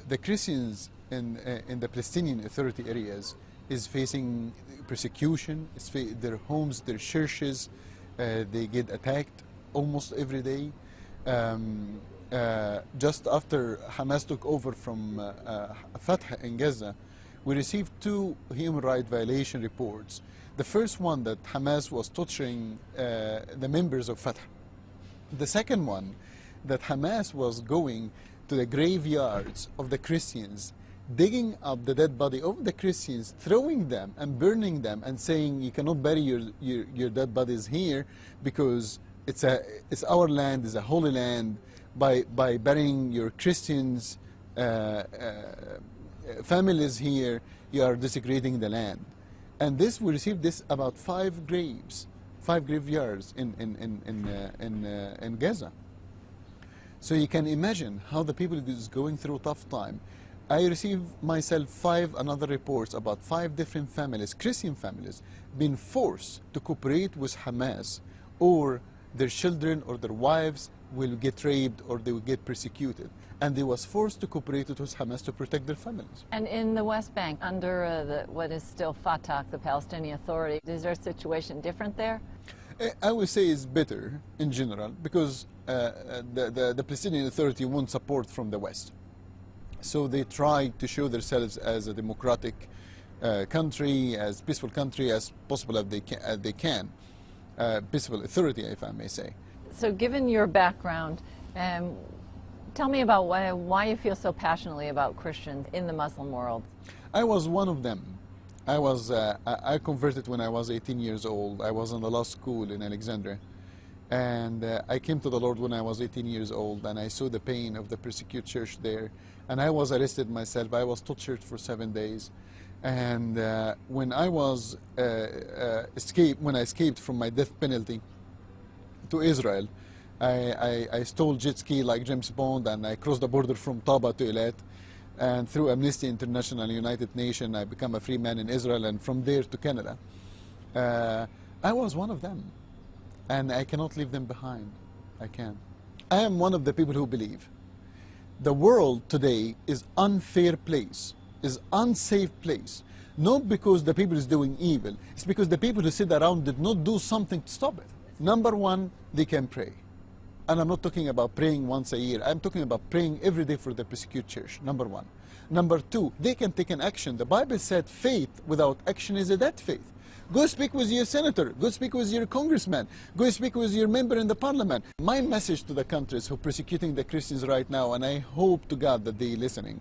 the Christians in the Palestinian Authority areas is facing persecution. Their homes, their churches, they get attacked almost every day. Just after Hamas took over from Fatah in Gaza, we received 2 human rights violation reports. The first one, that Hamas was torturing the members of Fatah. The second one, that Hamas was going to the graveyards of the Christians, digging up the dead body of the Christians, throwing them and burning them, and saying, you cannot bury your dead bodies here because it's our land, it's a holy land. By burying your Christians families here, you are desecrating the land. And this, we received this about 5 graveyards in Gaza. So you can imagine how the people is going through a tough time. I received myself 5 another reports about 5 different families, Christian families, being forced to cooperate with Hamas, or their children or their wives will get raped or they will get persecuted. And they was forced to cooperate with Hamas to protect their families. And in the West Bank, under what is still Fatah, the Palestinian Authority, is their situation different there? I would say it's better in general, because the Palestinian Authority wants support from the West. So they try to show themselves as a democratic country, as peaceful country as possible as they can. Peaceful authority, if I may say. So given your background, tell me about why you feel so passionately about Christians in the Muslim world. I was one of them. I converted when I was 18 years old. I was in the law school in Alexandria. And I came to the Lord when I was 18 years old, and I saw the pain of the persecuted church there. And I was arrested myself. I was tortured for 7 days. And when I was when I escaped from my death penalty to Israel, I stole jet ski like James Bond, and I crossed the border from Taba to Eilat. And through Amnesty International, United Nations, I became a free man in Israel, and from there to Canada. I was one of them, and I cannot leave them behind. I can't. I am one of the people who believe the world today is unfair place, is unsafe place, not because the people is doing evil, it's because the people who sit around did not do something to stop it. Number one, they can pray. And I'm not talking about praying once a year. I'm talking about praying every day for the persecuted church, number one. Number two, they can take an action. The Bible said faith without action is a dead faith. Go speak with your senator. Go speak with your congressman. Go speak with your member in the parliament. My message to the countries who are persecuting the Christians right now, and I hope to God that they're listening,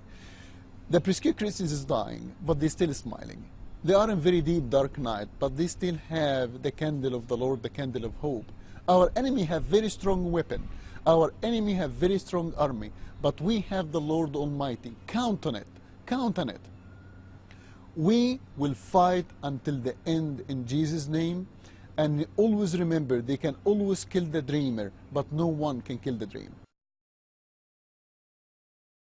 the persecuted Christians is dying, but they're still smiling. They are in very deep, dark night, but they still have the candle of the Lord, the candle of hope. Our enemy have very strong weapon. Our enemy have very strong army, but we have the Lord Almighty. Count on it. Count on it. We will fight until the end in Jesus' name, and always remember, they can always kill the dreamer, but no one can kill the dream.